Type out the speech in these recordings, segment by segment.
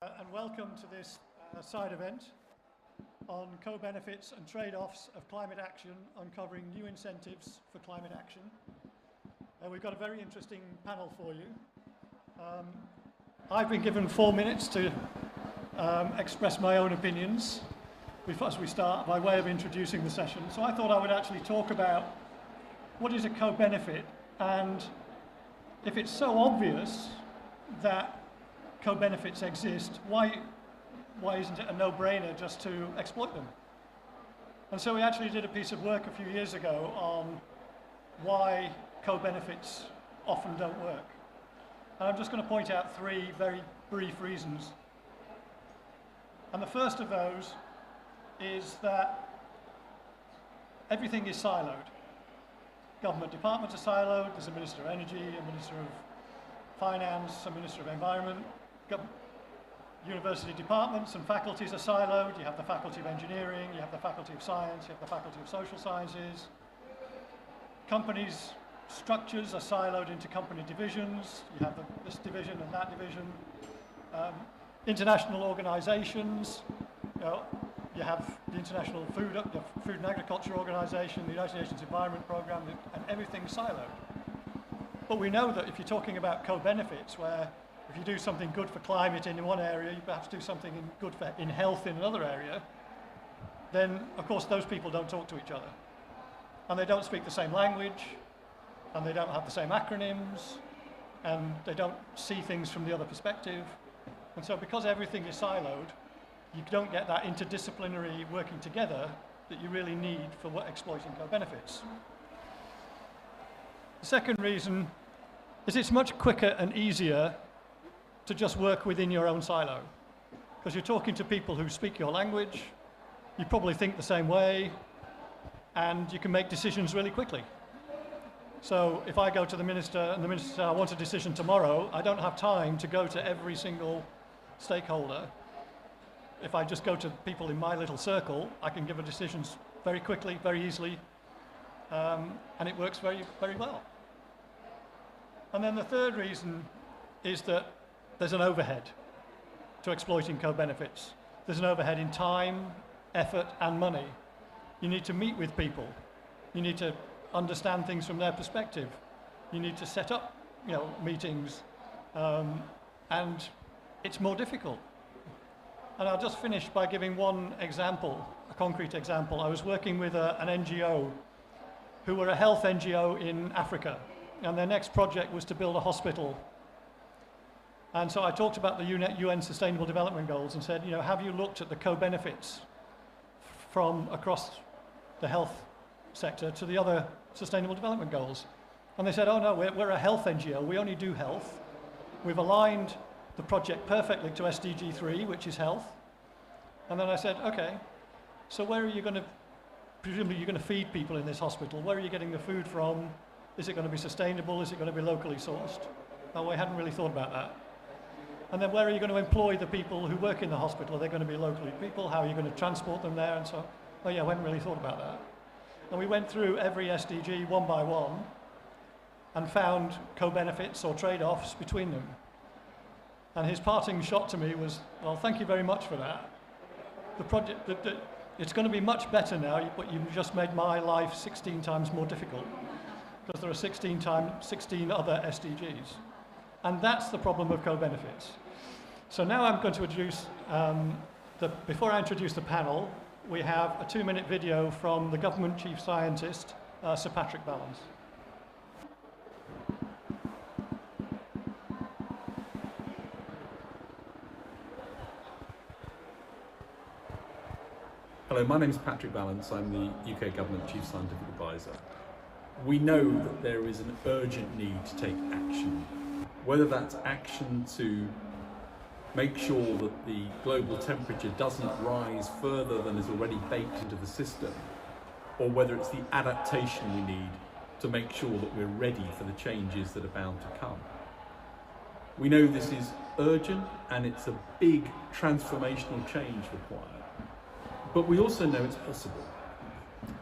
And welcome to this side event on co-benefits and trade-offs of climate action, uncovering new incentives for climate action. We've got a very interesting panel for you. I've been given 4 minutes to express my own opinions as we start by way of introducing the session. So I thought I would actually talk about what is a co-benefit, and if it's so obvious that co-benefits exist, why isn't it a no-brainer just to exploit them? And so we actually did a piece of work a few years ago on why co-benefits often don't work. And I'm just going to point out 3 very brief reasons. And the first of those is that everything is siloed. Government departments are siloed. There's a Minister of Energy, a Minister of Finance, a Minister of Environment. University departments and faculties are siloed. You have the Faculty of Engineering, you have the Faculty of Science, you have the Faculty of Social Sciences. Companies' structures are siloed into company divisions. You have this division and that division. International organizations, you have the International Food and Agriculture Organization, the United Nations Environment Programme, and everything's siloed. But we know that if you're talking about co-benefits, where if you do something good for climate in one area, you perhaps do something good in health in another area, then of course those people don't talk to each other. And they don't speak the same language, and they don't have the same acronyms, and they don't see things from the other perspective. And so because everything is siloed, you don't get that interdisciplinary working together that you really need for exploiting co-benefits. The second reason is it's much quicker and easier to just work within your own silo, because you're talking to people who speak your language, you probably think the same way, and you can make decisions really quickly. So if I go to the Minister and the Minister says, I want a decision tomorrow, I don't have time to go to every single stakeholder. If I just go to people in my little circle, I can give a decisions very quickly, very easily, and it works very, very well. And then the third reason is that there's an overhead to exploiting co-benefits. There's an overhead in time, effort, and money. You need to meet with people. You need to understand things from their perspective. You need to set up, meetings, and it's more difficult. And I'll just finish by giving one example, a concrete example. I was working with an NGO who were a health NGO in Africa, and their next project was to build a hospital. And so I talked about the UN Sustainable Development Goals and said, have you looked at the co-benefits from across the health sector to the other Sustainable Development Goals? And they said, oh no, we're a health NGO, we only do health. We've aligned the project perfectly to SDG 3, which is health. And then I said, okay, so where are you going to, presumably you're going to feed people in this hospital, where are you getting the food from? Is it going to be sustainable? Is it going to be locally sourced? Oh, we hadn't really thought about that. And then where are you going to employ the people who work in the hospital? Are they going to be locally people? How are you going to transport them there? And so, oh yeah, we hadn't really thought about that. And we went through every SDG one by one and found co-benefits or trade-offs between them. And his parting shot to me was, well, thank you very much for that. The project, it's going to be much better now, but you've just made my life 16 times more difficult, because there are 16 other SDGs. And that's the problem of co-benefits. So now I'm going to introduce, before I introduce the panel, we have a 2-minute video from the Government Chief Scientist, Sir Patrick Ballance. Hello, my name is Patrick Ballance. I'm the UK Government Chief Scientific Advisor. We know that there is an urgent need to take action, whether that's action to make sure that the global temperature doesn't rise further than is already baked into the system, or whether it's the adaptation we need to make sure that we're ready for the changes that are bound to come. We know this is urgent and it's a big transformational change required, but we also know it's possible.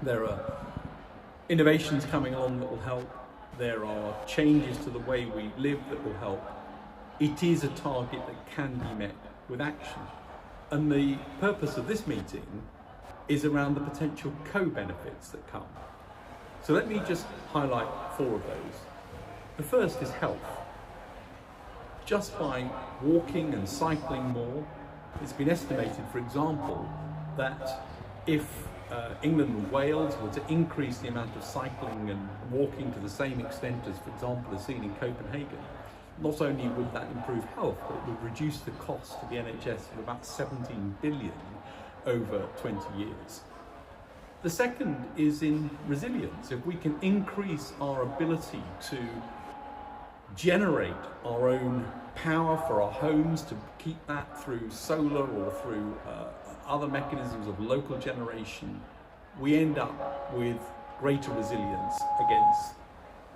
There are innovations coming along that will help. There are changes to the way we live that will help. It is a target that can be met with action. And the purpose of this meeting is around the potential co-benefits that come. So let me just highlight 4 of those. The first is health. Just by walking and cycling more, it's been estimated, for example, that if England and Wales were to increase the amount of cycling and walking to the same extent as, for example, is seen in Copenhagen, not only would that improve health, but it would reduce the cost to the NHS of about 17 billion over 20 years. The second is in resilience. If we can increase our ability to generate our own power for our homes, to keep that through solar or through other mechanisms of local generation, we end up with greater resilience against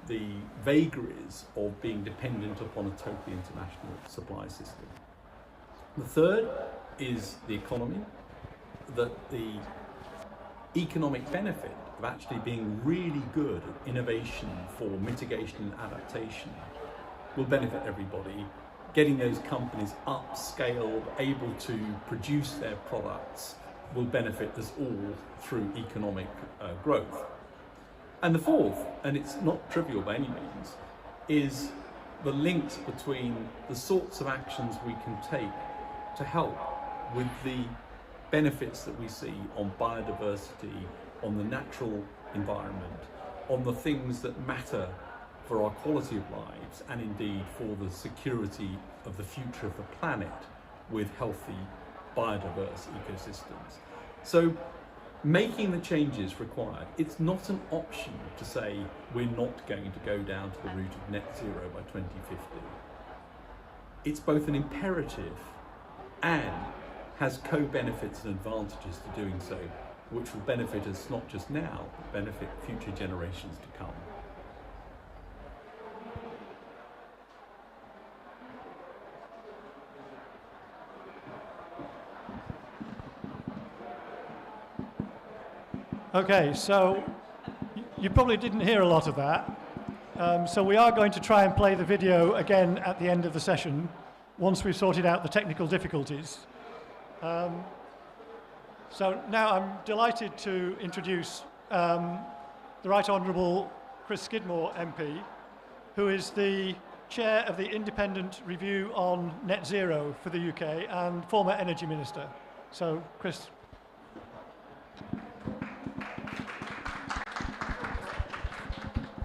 the vagaries of being dependent upon a totally international supply system. The third is the economy, that the economic benefit of actually being really good at innovation for mitigation and adaptation will benefit everybody. Getting those companies upscaled, able to produce their products, will benefit us all through economic growth. And the fourth, and it's not trivial by any means, is the links between the sorts of actions we can take to help with the benefits that we see on biodiversity, on the natural environment, on the things that matter for our quality of lives, and indeed for the security of the future of the planet with healthy, biodiverse ecosystems. So making the changes required, it's not an option to say we're not going to go down to the route of net zero by 2050. It's both an imperative and has co-benefits and advantages to doing so, which will benefit us not just now, but benefit future generations to come. Okay, so you probably didn't hear a lot of that. So we are going to try and play the video again at the end of the session, once we've sorted out the technical difficulties. So now I'm delighted to introduce the Right Honourable Chris Skidmore MP, who is the Chair of the Independent Review on Net Zero for the UK and former Energy Minister. So, Chris.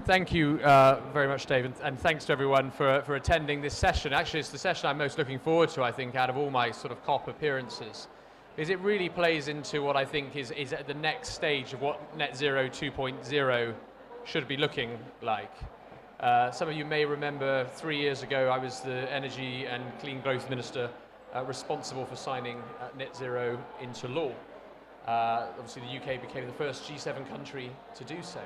Thank you very much, Dave, and thanks to everyone for attending this session. Actually, it's the session I'm most looking forward to, I think, out of all my sort of COP appearances, because it really plays into what I think is at the next stage of what Net Zero 2.0 should be looking like. Some of you may remember 3 years ago, I was the Energy and Clean Growth Minister responsible for signing Net Zero into law. Obviously, the UK became the first G7 country to do so.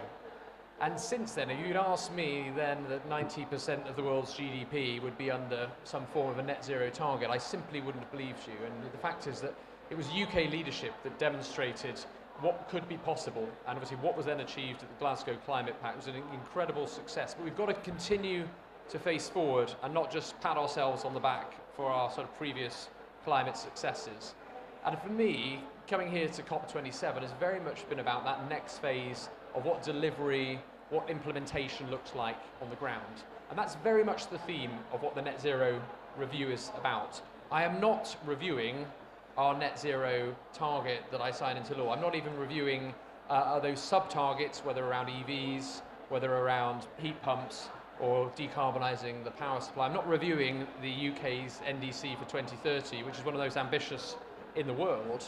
And since then, if you'd asked me then that 90% of the world's GDP would be under some form of a net zero target, I simply wouldn't have believed you. And the fact is that it was UK leadership that demonstrated what could be possible, and obviously what was then achieved at the Glasgow Climate Pact was an incredible success. But we've got to continue to face forward and not just pat ourselves on the back for our sort of previous climate successes. And for me, coming here to COP27 has very much been about that next phase of what delivery, what implementation looks like on the ground. And that's very much the theme of what the Net Zero review is about. I am not reviewing our net zero target that I signed into law. I'm not even reviewing those sub-targets, whether around EVs, whether around heat pumps, or decarbonising the power supply. I'm not reviewing the UK's NDC for 2030, which is one of those ambitious in the world.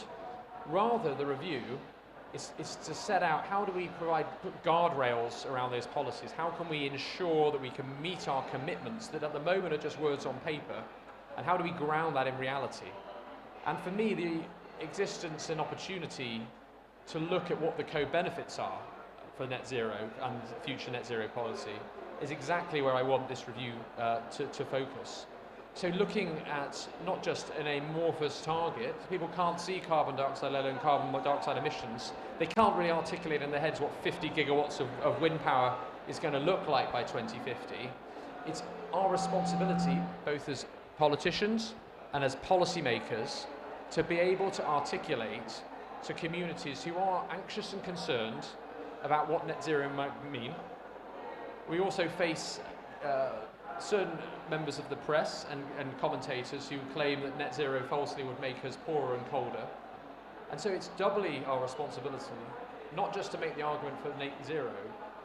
Rather, the review is to set out how do we put guardrails around those policies? How can we ensure that we can meet our commitments that at the moment are just words on paper? And how do we ground that in reality? And for me, the existence and opportunity to look at what the co-benefits are for net zero and future net zero policy is exactly where I want this review to focus. So looking at not just an amorphous target, people can't see carbon dioxide, let alone carbon dioxide emissions. They can't really articulate in their heads what 50 gigawatts of wind power is going to look like by 2050. It's our responsibility, both as politicians and as policymakers to be able to articulate to communities who are anxious and concerned about what net zero might mean. We also face certain members of the press and commentators who claim that net zero falsely would make us poorer and colder. And so it's doubly our responsibility, not just to make the argument for net zero,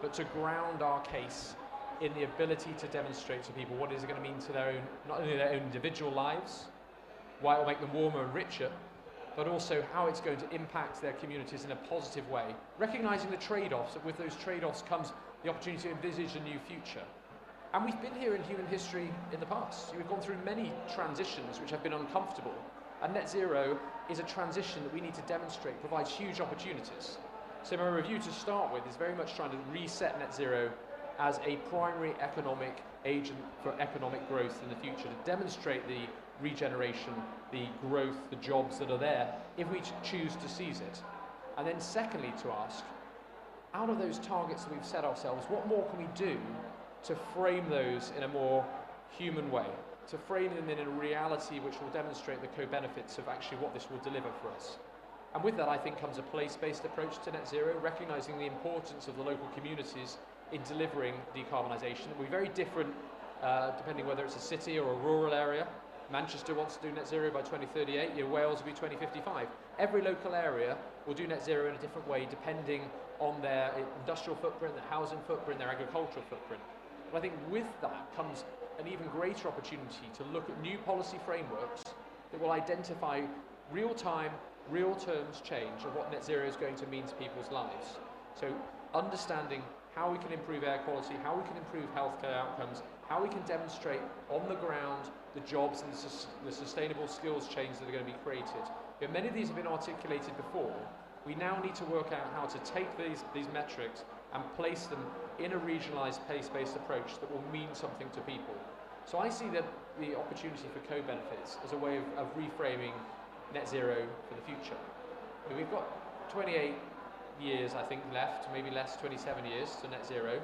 but to ground our case in the ability to demonstrate to people what is it going to mean to their own, not only their own individual lives, why it will make them warmer and richer, but also how it's going to impact their communities in a positive way, recognizing the trade-offs, that with those trade-offs comes the opportunity to envisage a new future. And we've been here in human history in the past. We've gone through many transitions which have been uncomfortable, and net zero is a transition that we need to demonstrate provides huge opportunities. So my review to start with is very much trying to reset net zero as a primary economic agent for economic growth in the future, to demonstrate the regeneration, the growth, the jobs that are there if we choose to seize it. And then secondly, to ask, out of those targets that we've set ourselves, what more can we do to frame those in a more human way, to frame them in a reality which will demonstrate the co-benefits of actually what this will deliver for us. And with that, I think, comes a place-based approach to net zero, recognising the importance of the local communities in delivering decarbonisation. It will be very different depending whether it's a city or a rural area. Manchester wants to do net zero by 2038, Wales will be 2055. Every local area will do net zero in a different way depending on their industrial footprint, their housing footprint, their agricultural footprint. But I think with that comes an even greater opportunity to look at new policy frameworks that will identify real-time, real terms change of what net zero is going to mean to people's lives. So understanding how we can improve air quality, how we can improve healthcare outcomes, how we can demonstrate on the ground the jobs and the sustainable skills change that are going to be created. But many of these have been articulated before. We now need to work out how to take these metrics and place them in a regionalised, place-based approach that will mean something to people. So I see the opportunity for co-benefits as a way of reframing net zero for the future. I mean, we've got 28 years, I think, left, maybe less, 27 years to net zero.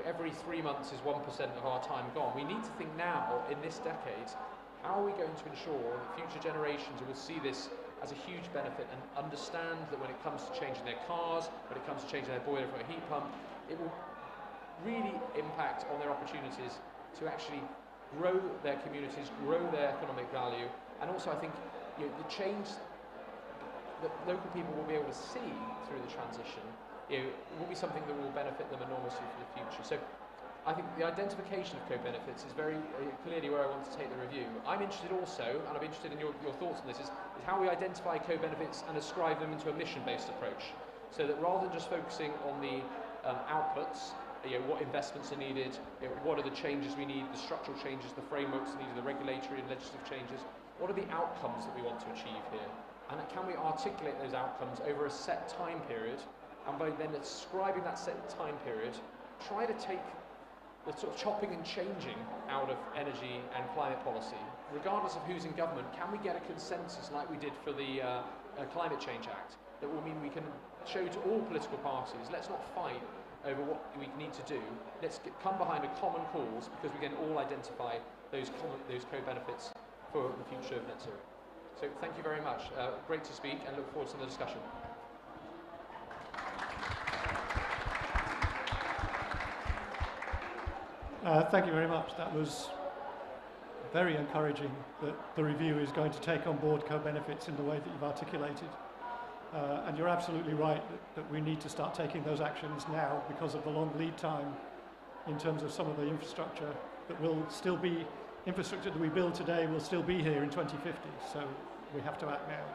Every 3 months is 1% of our time gone. We need to think now, in this decade, how are we going to ensure that future generations will see this as a huge benefit and understand that when it comes to changing their cars, when it comes to changing their boiler for a heat pump, it will really impact on their opportunities to actually grow their communities, grow their economic value, and also I think the change that local people will be able to see through the transition will be something that will benefit them enormously for the future. So I think the identification of co-benefits is very clearly where I want to take the review. I'm interested also, and I'm interested in your thoughts on this, is how we identify co-benefits and ascribe them into a mission-based approach. So that rather than just focusing on the outputs, what investments are needed, what are the changes we need, the structural changes, the frameworks needed, the regulatory and legislative changes, what are the outcomes that we want to achieve here? And can we articulate those outcomes over a set time period, and by then ascribing that set time period, try to take the sort of chopping and changing out of energy and climate policy, regardless of who's in government. Can we get a consensus like we did for the Climate Change Act that will mean we can show to all political parties, let's not fight over what we need to do, let's come behind a common cause because we can all identify those co-benefits for the future of net zero. So thank you very much. Great to speak and look forward to the discussion. Thank you very much. That was very encouraging that the review is going to take on board co-benefits in the way that you've articulated. And you're absolutely right that we need to start taking those actions now because of the long lead time in terms of some of the infrastructure that will still be, infrastructure that we build today will still be here in 2050. So we have to act now.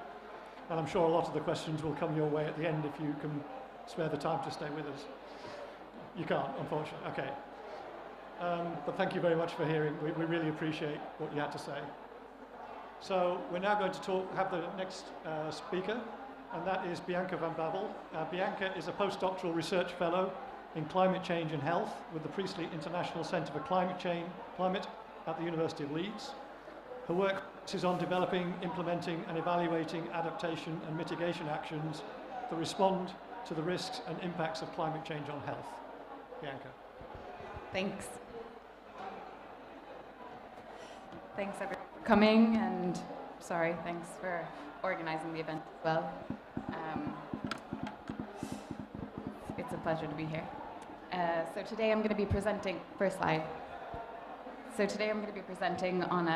And I'm sure a lot of the questions will come your way at the end if you can spare the time to stay with us. You can't, unfortunately. Okay. But thank you very much for hearing. We really appreciate what you had to say. So we're now going to have the next speaker, and that is Bianca van Bavel. Bianca is a postdoctoral research fellow in climate change and health with the Priestley International Centre for Climate at the University of Leeds. Her work is on developing, implementing and evaluating adaptation and mitigation actions that respond to the risks and impacts of climate change on health. Bianca. Thanks. Thanks, everyone. coming, and sorry, thanks for organizing the event as well. It's a pleasure to be here. So today I'm going to be presenting, first slide. So today I'm going to be presenting on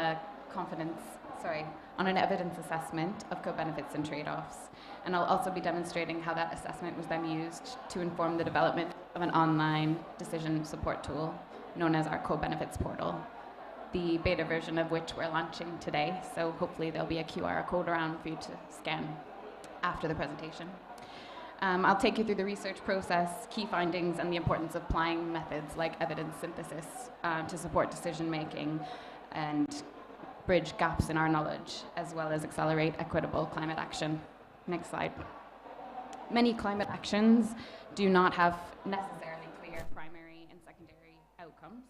on an evidence assessment of co-benefits and trade-offs. And I'll also be demonstrating how that assessment was then used to inform the development of an online decision support tool known as our co-benefits portal, the beta version of which we're launching today. So hopefully there'll be a QR code around for you to scan after the presentation. I'll take you through the research process, key findings, and the importance of applying methods like evidence synthesis to support decision making and bridge gaps in our knowledge, as well as accelerate equitable climate action. Next slide. Many climate actions do not have necessarily clear primary and secondary outcomes,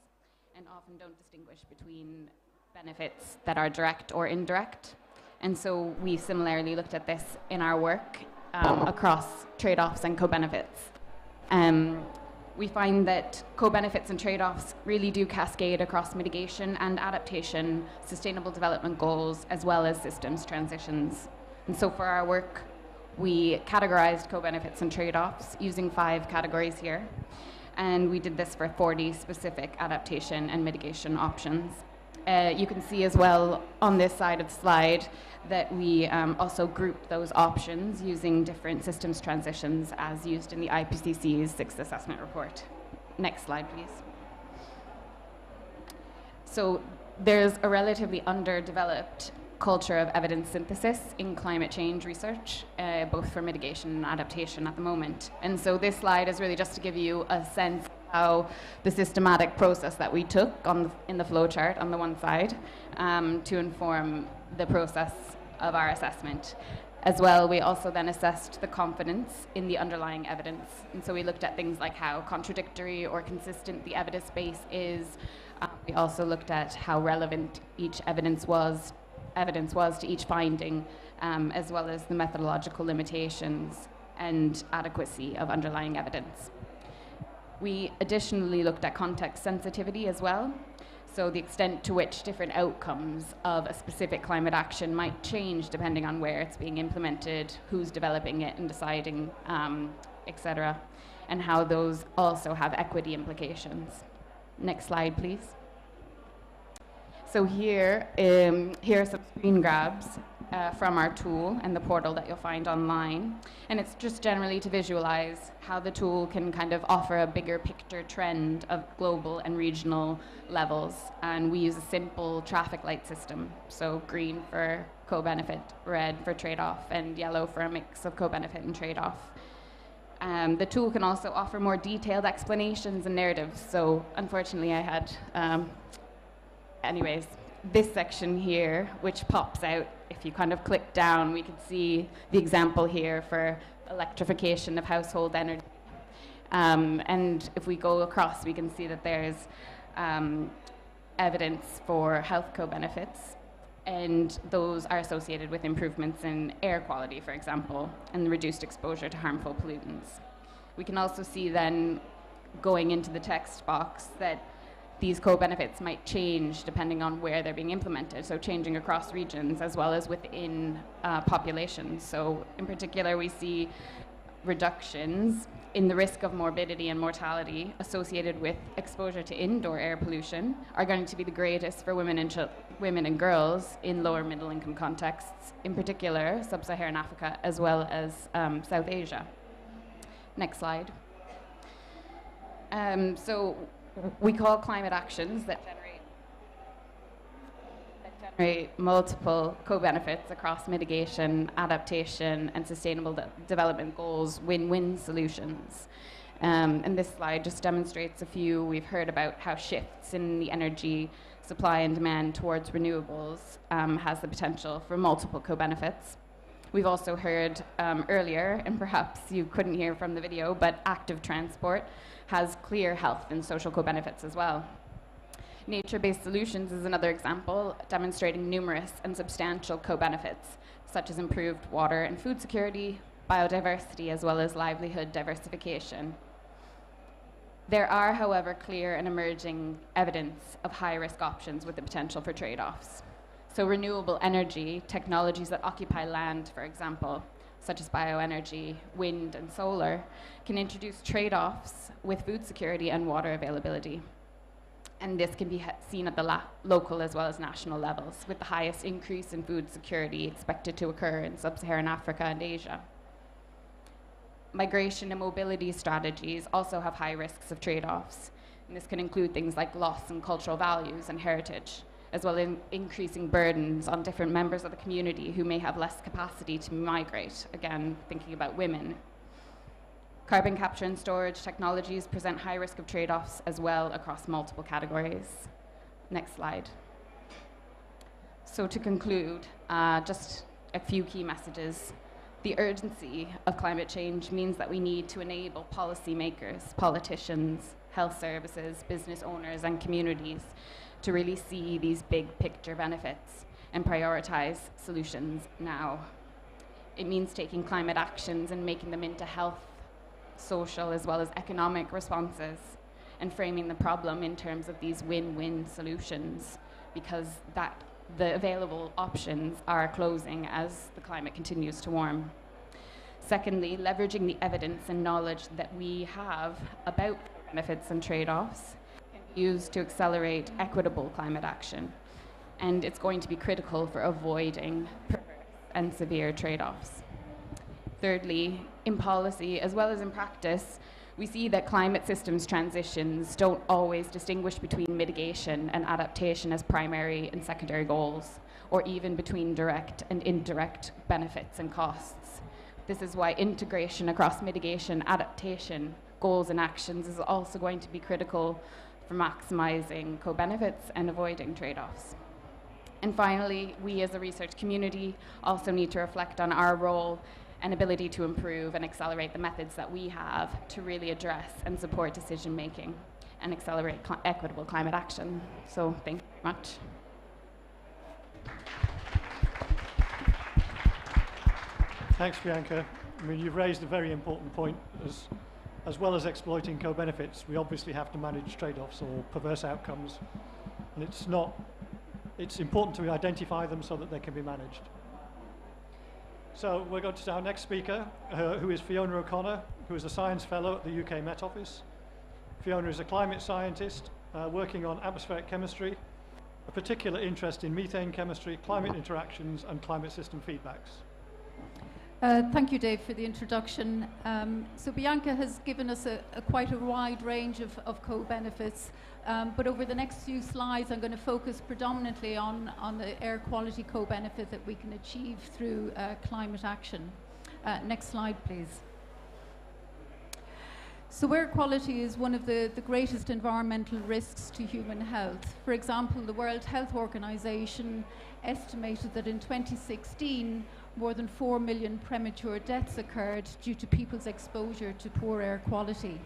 and often don't distinguish between benefits that are direct or indirect. And so we similarly looked at this in our work across trade-offs and co-benefits. We find that co-benefits and trade-offs really do cascade across mitigation and adaptation, sustainable development goals, as well as systems transitions. And so for our work, we categorized co-benefits and trade-offs using 5 categories here. And we did this for 40 specific adaptation and mitigation options. You can see as well on this side of the slide that we also grouped those options using different systems transitions as used in the IPCC's 6th assessment report. Next slide, please. So there's a relatively underdeveloped culture of evidence synthesis in climate change research, both for mitigation and adaptation at the moment. And so this slide is really just to give you a sense of how the systematic process that we took in the flow chart on the one side to inform the process of our assessment. As well, we also then assessed the confidence in the underlying evidence. And so we looked at things like how contradictory or consistent the evidence base is. We also looked at how relevant each evidence was to each finding, as well as the methodological limitations and adequacy of underlying evidence. We additionally looked at context sensitivity as well, so the extent to which different outcomes of a specific climate action might change depending on where it's being implemented, who's developing it and deciding, etc., and how those also have equity implications. Next slide, please. So here are some screen grabs from our tool and the portal that you'll find online. And it's just generally to visualize how the tool can kind of offer a bigger picture trend of global and regional levels. And we use a simple traffic light system. So green for co-benefit, red for trade-off, and yellow for a mix of co-benefit and trade-off. The tool can also offer more detailed explanations and narratives. So unfortunately I had anyways, this section here, which pops out, if you kind of click down, we can see the example here for electrification of household energy. And if we go across, we can see that there's evidence for health co-benefits, and those are associated with improvements in air quality, for example, and reduced exposure to harmful pollutants. We can also see then, going into the text box, that these co-benefits might change depending on where they're being implemented, so changing across regions as well as within populations. So in particular, we see reductions in the risk of morbidity and mortality associated with exposure to indoor air pollution are going to be the greatest for women and girls in lower middle income contexts, in particular sub-Saharan Africa as well as South Asia. Next slide. So we call climate actions that generate multiple co-benefits across mitigation, adaptation, and sustainable development goals, win-win solutions. And this slide just demonstrates a few. We've heard about how shifts in the energy supply and demand towards renewables has the potential for multiple co-benefits. We've also heard earlier, and perhaps you couldn't hear from the video, but active transport has clear health and social co-benefits as well. Nature-based solutions is another example, demonstrating numerous and substantial co-benefits, such as improved water and food security, biodiversity, as well as livelihood diversification. There are, however, clear and emerging evidence of high-risk options with the potential for trade-offs. So renewable energy, technologies that occupy land, for example, such as bioenergy, wind and solar, can introduce trade-offs with food security and water availability. And this can be seen at the local as well as national levels, with the highest increase in food security expected to occur in sub-Saharan Africa and Asia. Migration and mobility strategies also have high risks of trade-offs. And this can include things like loss in cultural values and heritage, as well as increasing burdens on different members of the community who may have less capacity to migrate, again, thinking about women. Carbon capture and storage technologies present high risk of trade-offs as well across multiple categories. Next slide. So to conclude, just a few key messages. The urgency of climate change means that we need to enable policymakers, politicians, health services, business owners, and communities to really see these big picture benefits and prioritize solutions now. It means taking climate actions and making them into health, social, as well as economic responses, and framing the problem in terms of these win-win solutions, because the available options are closing as the climate continues to warm. Secondly, leveraging the evidence and knowledge that we have about benefits and trade-offs can be used to accelerate equitable climate action. And it's going to be critical for avoiding perverse and severe trade-offs. Thirdly, in policy as well as in practice, we see that climate systems transitions don't always distinguish between mitigation and adaptation as primary and secondary goals, or even between direct and indirect benefits and costs. This is why integration across mitigation, adaptation, goals and actions is also going to be critical for maximizing co-benefits and avoiding trade-offs. And finally, we as a research community also need to reflect on our role and ability to improve and accelerate the methods that we have to really address and support decision making and accelerate equitable climate action. So thank you very much. Thanks, Bianca. I mean, you've raised a very important point. As well as exploiting co-benefits, we obviously have to manage trade-offs or perverse outcomes. And it's important to identify them so that they can be managed. So we're going to our next speaker, who is Fiona O'Connor, who is a Science Fellow at the UK Met Office. Fiona is a climate scientist working on atmospheric chemistry, a particular interest in methane chemistry, climate interactions, and climate system feedbacks. Thank you, Dave, for the introduction. So Bianca has given us quite a wide range of co-benefits, but over the next few slides I'm going to focus predominantly on the air quality co-benefit that we can achieve through climate action. Next slide, please. So air quality is one of the greatest environmental risks to human health. For example, the World Health Organization estimated that in 2016 more than 4 million premature deaths occurred due to people's exposure to poor air quality.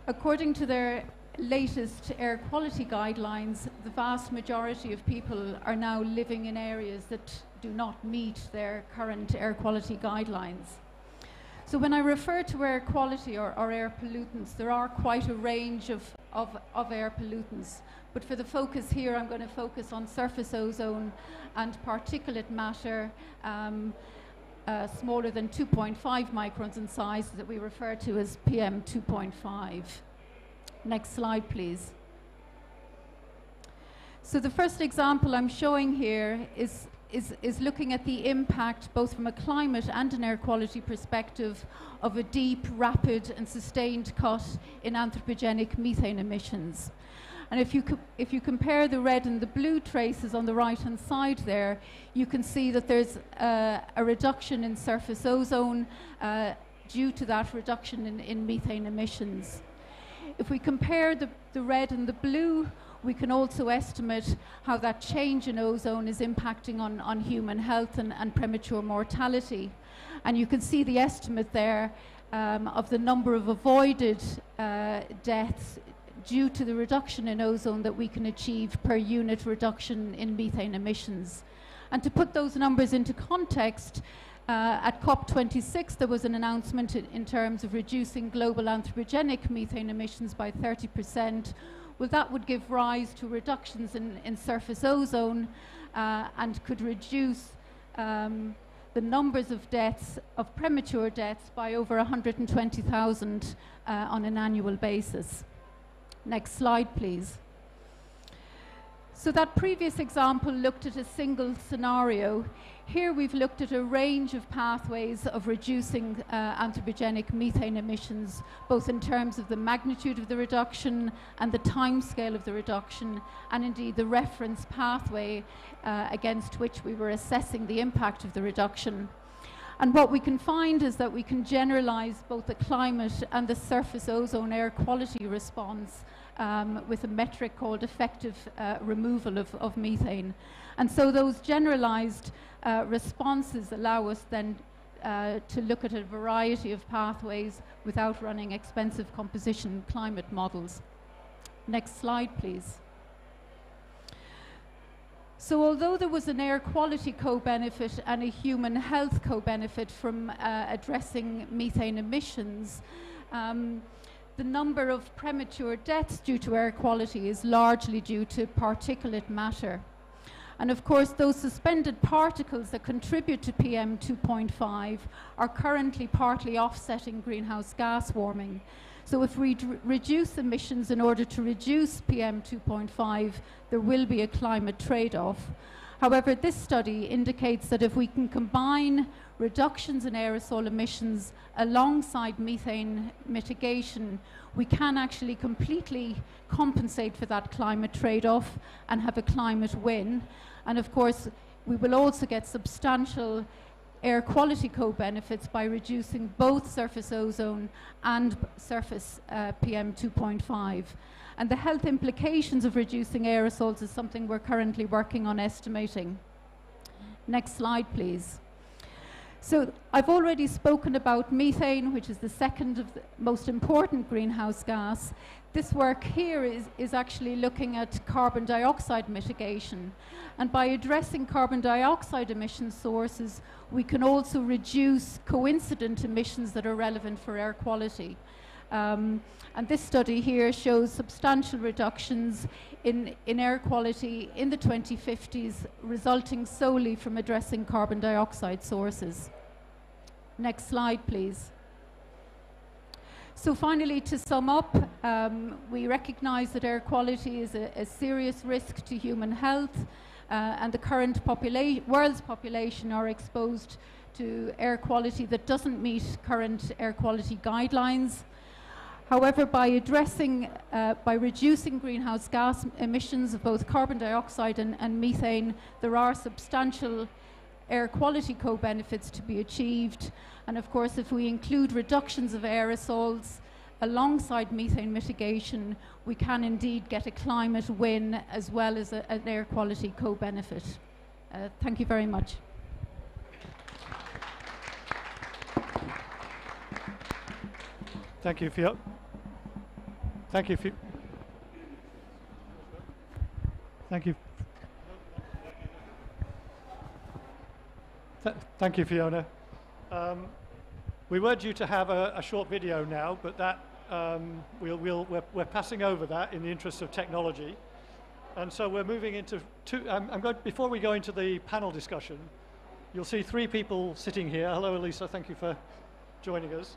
According to their latest air quality guidelines, the vast majority of people are now living in areas that do not meet their current air quality guidelines. So when I refer to air quality or air pollutants, there are quite a range of air pollutants. But for the focus here, I'm going to focus on surface ozone and particulate matter smaller than 2.5 microns in size that we refer to as PM 2.5. Next slide, please. So the first example I'm showing here is looking at the impact, both from a climate and an air quality perspective, of a deep, rapid and sustained cut in anthropogenic methane emissions. And if you compare the red and the blue traces on the right-hand side there, you can see that there's a reduction in surface ozone due to that reduction in methane emissions. If we compare the red and the blue, we can also estimate how that change in ozone is impacting on human health and premature mortality. And you can see the estimate there of the number of avoided deaths due to the reduction in ozone that we can achieve per unit reduction in methane emissions. And to put those numbers into context, at COP26 there was an announcement in terms of reducing global anthropogenic methane emissions by 30%, well, that would give rise to reductions in surface ozone and could reduce the numbers of deaths, of premature deaths, by over 120,000 on an annual basis. Next slide, please. So that previous example looked at a single scenario. Here we've looked at a range of pathways of reducing anthropogenic methane emissions, both in terms of the magnitude of the reduction and the timescale of the reduction, and indeed the reference pathway against which we were assessing the impact of the reduction. And what we can find is that we can generalize both the climate and the surface ozone air quality response with a metric called effective removal of methane. And so those generalized responses allow us then to look at a variety of pathways without running expensive composition climate models. Next slide, please. So although there was an air quality co-benefit and a human health co-benefit from addressing methane emissions, the number of premature deaths due to air quality is largely due to particulate matter. And of course, those suspended particles that contribute to PM 2.5 are currently partly offsetting greenhouse gas warming. So if we reduce emissions in order to reduce PM 2.5, there will be a climate trade-off. However, this study indicates that if we can combine reductions in aerosol emissions alongside methane mitigation, we can actually completely compensate for that climate trade-off and have a climate win. And of course, we will also get substantial air quality co-benefits by reducing both surface ozone and surface PM 2.5. And the health implications of reducing aerosols is something we're currently working on estimating. Next slide, please. So I've already spoken about methane, which is the second of the most important greenhouse gas. This work here is actually looking at carbon dioxide mitigation. And by addressing carbon dioxide emission sources, we can also reduce coincident emissions that are relevant for air quality. And this study here shows substantial reductions in air quality in the 2050s, resulting solely from addressing carbon dioxide sources. Next slide, please. So finally, to sum up, we recognize that air quality is a serious risk to human health, and the current world's population are exposed to air quality that doesn't meet current air quality guidelines. However, by reducing greenhouse gas emissions of both carbon dioxide and methane, there are substantial air quality co-benefits to be achieved. And of course, if we include reductions of aerosols alongside methane mitigation, we can indeed get a climate win as well as an air quality co-benefit. Thank you very much. Thank you, Fiona. Thank you, Thank you. Thank you, Fiona. We were due to have a short video now, but that we're passing over that in the interest of technology, and so we're moving into before we go into the panel discussion, you'll see three people sitting here. Hello, Elisa. Thank you for joining us.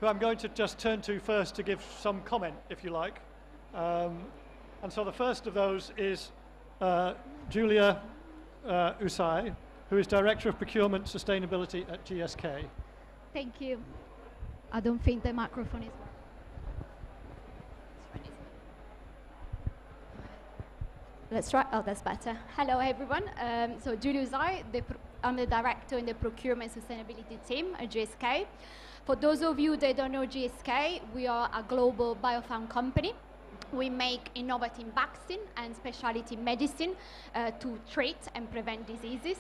Who I'm going to just turn to first to give some comment, if you like. And so the first of those is Julia Usai, who is Director of Procurement Sustainability at GSK. Thank you. I don't think the microphone is working. Let's try. Oh, that's better. Hello, everyone. So Julia Usai, I'm the Director in the Procurement Sustainability team at GSK. For those of you that don't know GSK, we are a global biopharm company. We make innovative vaccine and specialty medicine to treat and prevent diseases.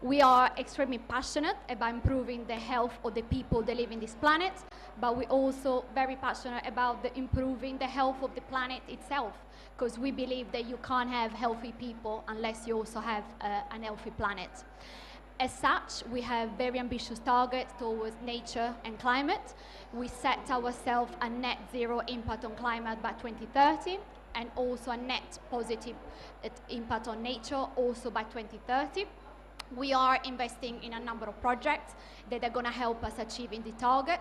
We are extremely passionate about improving the health of the people that live in this planet, but we're also very passionate about improving the health of the planet itself, because we believe that you can't have healthy people unless you also have an healthy planet. As such, we have very ambitious targets towards nature and climate. We set ourselves a net zero impact on climate by 2030 and also a net positive impact on nature also by 2030. We are investing in a number of projects that are going to help us achieving the target.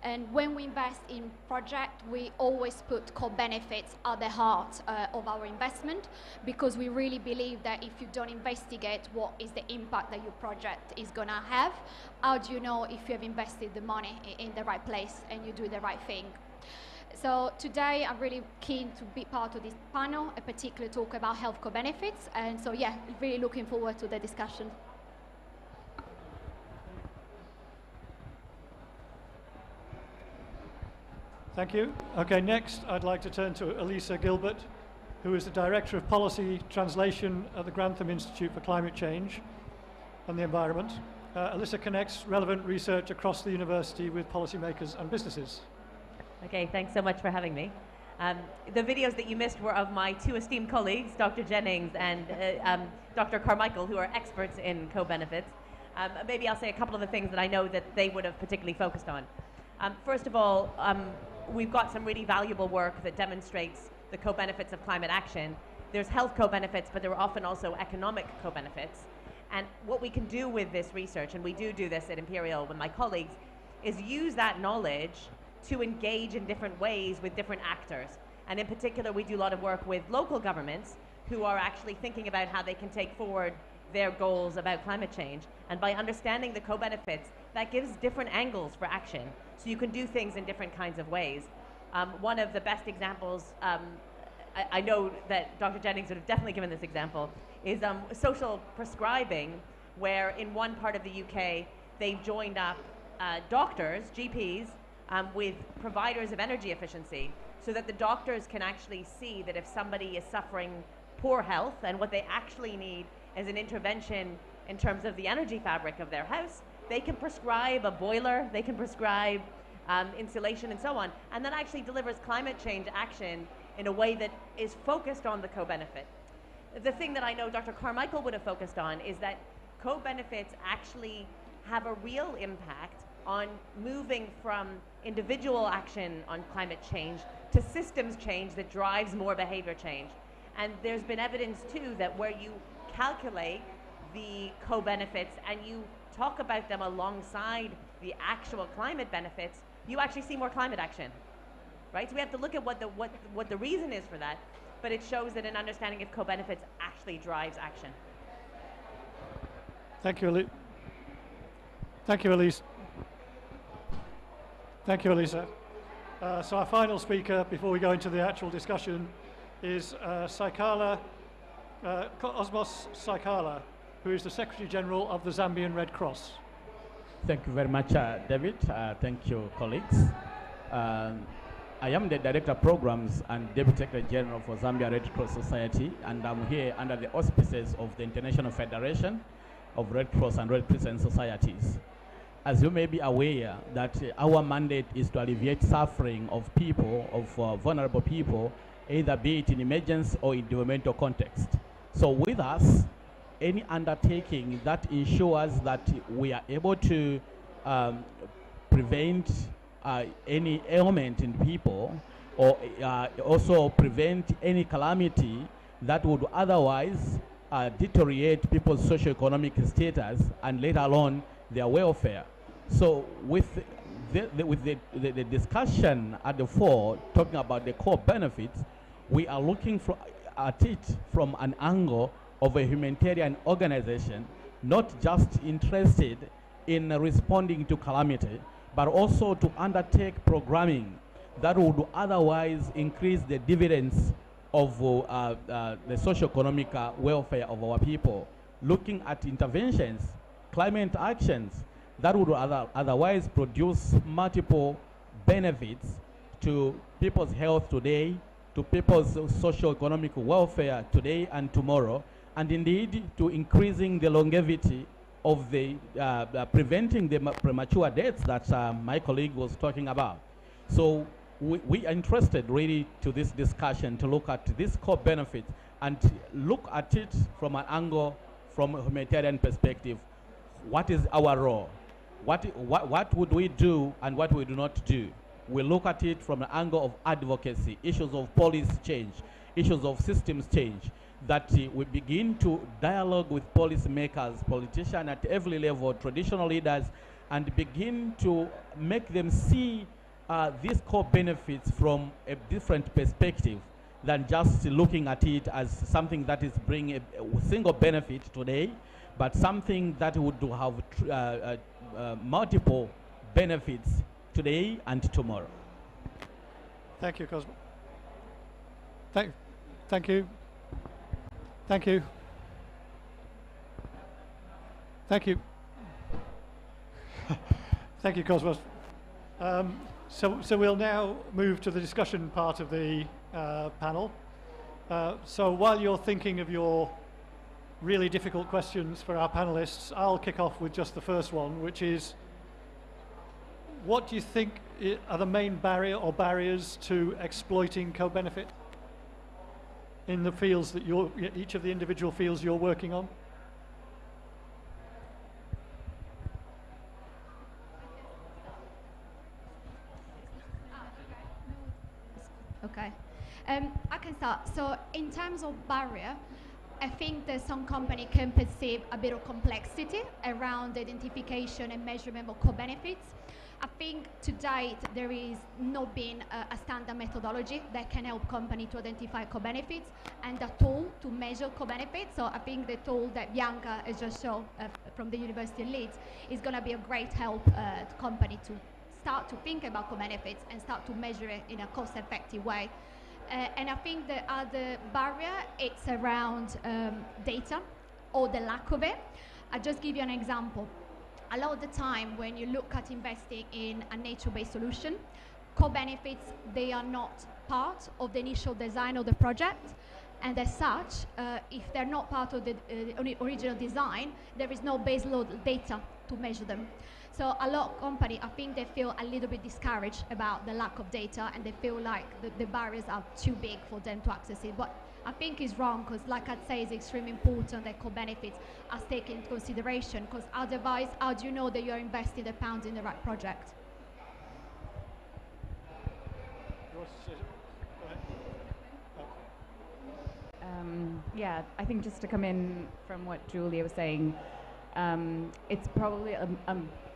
And when we invest in projects, we always put co-benefits at the heart of our investment, because we really believe that if you don't investigate what is the impact that your project is going to have, how do you know if you have invested the money in the right place and you do the right thing? So today I'm really keen to be part of this panel, and particularly talk about health co-benefits. And so yeah, really looking forward to the discussion. Thank you. Okay, next I'd like to turn to Elisa Gilbert, who is the Director of Policy Translation at the Grantham Institute for Climate Change and the Environment. Elisa connects relevant research across the university with policymakers and businesses. Okay, thanks so much for having me. The videos that you missed were of my two esteemed colleagues, Dr. Jennings and Dr. Carmichael, who are experts in co-benefits. Maybe I'll say a couple of the things that I know that they would have particularly focused on. First of all, we've got some really valuable work that demonstrates the co-benefits of climate action. There's health co-benefits, but there are often also economic co-benefits. And what we can do with this research, and we do this at Imperial with my colleagues, is use that knowledge to engage in different ways with different actors. And in particular, we do a lot of work with local governments who are actually thinking about how they can take forward their goals about climate change. And by understanding the co-benefits, that gives different angles for action. So you can do things in different kinds of ways. One of the best examples, I know that Dr. Jennings would have definitely given this example, is social prescribing, where in one part of the UK, they've joined up doctors, GPs, with providers of energy efficiency, so that the doctors can actually see that if somebody is suffering poor health and what they actually need is an intervention in terms of the energy fabric of their house, they can prescribe a boiler, they can prescribe insulation and so on, and that actually delivers climate change action in a way that is focused on the co-benefit. The thing that I know Dr. Carmichael would have focused on is that co-benefits actually have a real impact on moving from individual action on climate change to systems change that drives more behavior change. And there's been evidence too that where you calculate the co-benefits and you talk about them alongside the actual climate benefits, you actually see more climate action, right? So we have to look at what the reason is for that, but it shows that an understanding of co-benefits actually drives action. Thank you, Elise. Thank you, Elise. Thank you, Elisa. So our final speaker, before we go into the actual discussion, is Osmos Saikala, who is the Secretary General of the Zambian Red Cross. Thank you very much, David. Thank you, colleagues. I am the Director of Programs and Deputy Secretary General for Zambia Red Cross Society, and I'm here under the auspices of the International Federation of Red Cross and Red Crescent Societies. As you may be aware, that our mandate is to alleviate suffering of people, of vulnerable people, either be it in emergency or in developmental context. So with us, any undertaking that ensures that we are able to prevent any ailment in people, or also prevent any calamity that would otherwise deteriorate people's socio-economic status and let alone their welfare. So with the discussion at the fore, talking about the core benefits, we are looking at it from an angle of a humanitarian organization, not just interested in responding to calamity, but also to undertake programming that would otherwise increase the dividends of the socio-economic welfare of our people, looking at interventions, climate actions that would otherwise produce multiple benefits to people's health today, to people's socio-economic welfare today and tomorrow, and indeed to increasing the longevity of the preventing the premature deaths that my colleague was talking about. So we are interested really to this discussion to look at this core benefit and look at it from an angle, from a humanitarian perspective. what is our role? What would we do and what we do not do? We look at it from the angle of advocacy, issues of policy change, issues of systems change, that we begin to dialogue with policymakers, politicians at every level, traditional leaders, and begin to make them see these core benefits from a different perspective than just looking at it as something that is bringing a single benefit today, but something that would have multiple benefits today and tomorrow. Thank you, Cosmo. Thank you. Thank you. Thank you. Thank you, Cosmos. So we'll now move to the discussion part of the panel. So while you're thinking of your really difficult questions for our panelists, I'll kick off with just the first one, which is, what do you think are the main barriers to exploiting co-benefit in the fields that each of the individual fields you're working on? Okay, I can start. So in terms of barrier, I think that some company can perceive a bit of complexity around the identification and measurement of co-benefits. I think to date there is not been a standard methodology that can help company to identify co-benefits and a tool to measure co-benefits. So I think the tool that Bianca has just shown from the University of Leeds is going to be a great help to company to start to think about co-benefits and start to measure it in a cost-effective way. And I think the other barrier, it's around data or the lack of it. I'll just give you an example. A lot of the time when you look at investing in a nature-based solution, co-benefits, they are not part of the initial design of the project. And as such, if they're not part of the original design, there is no baseload data to measure them. So a lot of companies, I think they feel a little bit discouraged about the lack of data, and they feel like the barriers are too big for them to access it. But I think it's wrong, because like I'd say, it's extremely important that co-benefits are taken into consideration, because otherwise, how do you know that you're investing the pounds in the right project? Yeah, I think just to come in from what Julia was saying, it's probably a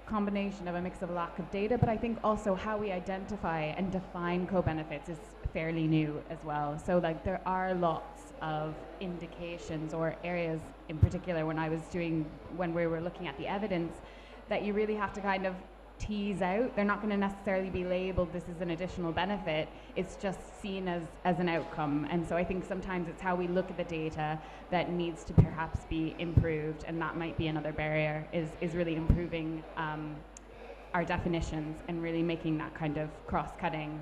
combination of a mix of lack of data, but I think also how we identify and define co-benefits is fairly new as well. So like there are lots of indications or areas in particular when we were looking at the evidence that you really have to kind of tease out. They're not going to necessarily be labeled this is an additional benefit, it's just seen as an outcome. And so I think sometimes it's how we look at the data that needs to perhaps be improved, and that might be another barrier, is really improving our definitions and really making that kind of cross-cutting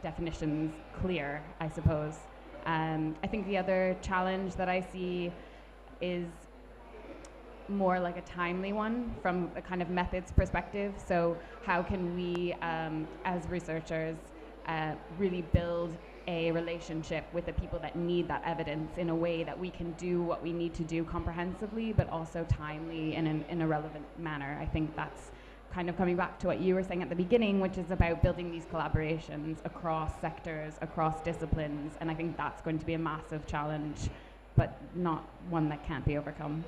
definitions clear, I suppose. I think the other challenge that I see is more like a timely one from a kind of methods perspective. So how can we, as researchers, really build a relationship with the people that need that evidence in a way that we can do what we need to do comprehensively, but also timely and in a relevant manner. I think that's kind of coming back to what you were saying at the beginning, which is about building these collaborations across sectors, across disciplines, and I think that's going to be a massive challenge, but not one that can't be overcome.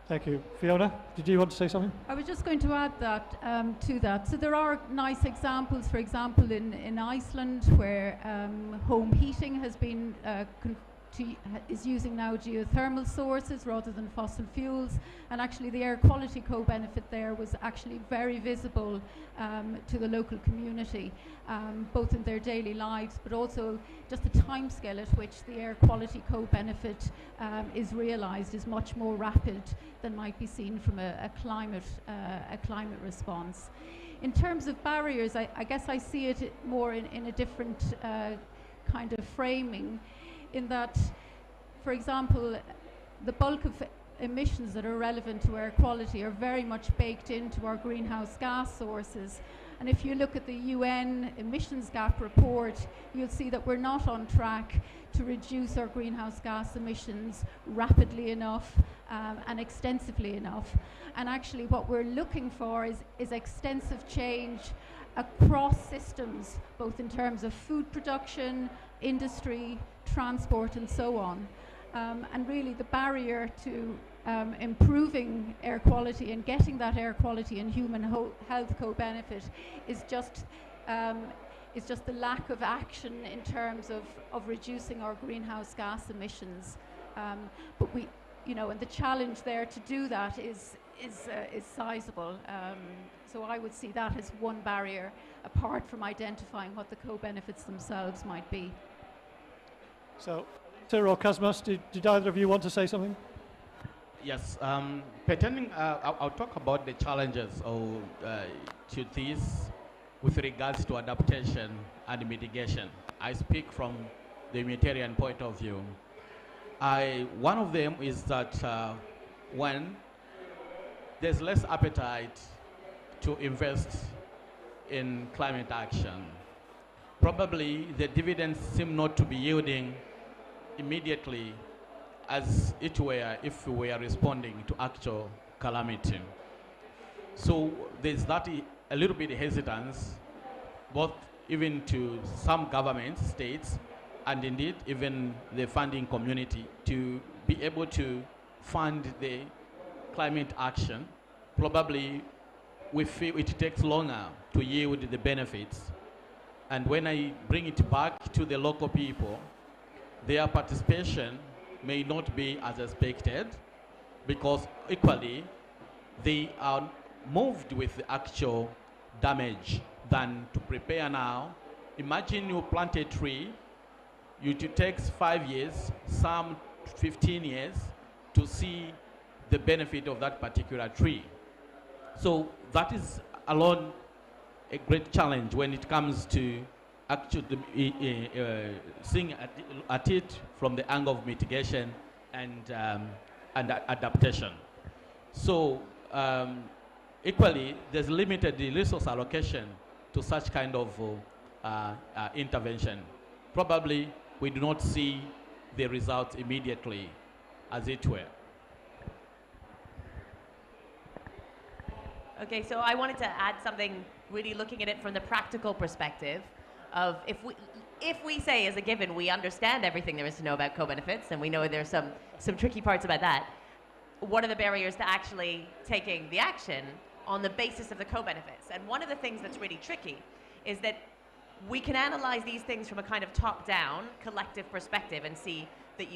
Thank you. Fiona, did you want to say something? I was just going to add that to that. So there are nice examples, for example, in Iceland, where home heating has been is using now geothermal sources rather than fossil fuels, and actually the air quality co-benefit there was actually very visible to the local community, both in their daily lives, but also just the timescale at which the air quality co-benefit is realised is much more rapid than might be seen from a climate response. In terms of barriers, I guess I see it more in a different kind of framing, in that, for example, the bulk of emissions that are relevant to air quality are very much baked into our greenhouse gas sources. And if you look at the UN emissions gap report, you'll see that we're not on track to reduce our greenhouse gas emissions rapidly enough and extensively enough. And actually what we're looking for is extensive change across systems, both in terms of food production, industry, transport, and so on. And really the barrier to improving air quality and getting that air quality and human health co-benefit is just the lack of action in terms of reducing our greenhouse gas emissions. But we, and the challenge there to do that is sizable. So I would see that as one barrier, apart from identifying what the co-benefits themselves might be. So, Sir or Cosmos, did either of you want to say something? Yes, pertaining, I'll talk about the challenges to this with regards to adaptation and mitigation. I speak from the humanitarian point of view. One of them is that when there's less appetite to invest in climate action, probably the dividends seem not to be yielding immediately as it were if we were responding to actual calamity. So there's that a little bit hesitance, both even to some governments, states, and indeed even the funding community to be able to fund the climate action. Probably we feel it takes longer to yield the benefits. And when I bring it back to the local people, their participation may not be as expected, because equally they are moved with the actual damage than to prepare now. Imagine you plant a tree, it takes 5 years, some 15 years to see the benefit of that particular tree. So that is alone a great challenge when it comes to actually seeing at it from the angle of mitigation and adaptation. So equally, there's limited resource allocation to such kind of intervention. Probably we do not see the results immediately, as it were. Okay, so I wanted to add something, really looking at it from the practical perspective of if we say as a given we understand everything there is to know about co-benefits, and we know there's some tricky parts about that, what are the barriers to actually taking the action on the basis of the co-benefits? And one of the things that's really tricky is that we can analyze these things from a kind of top-down collective perspective and see that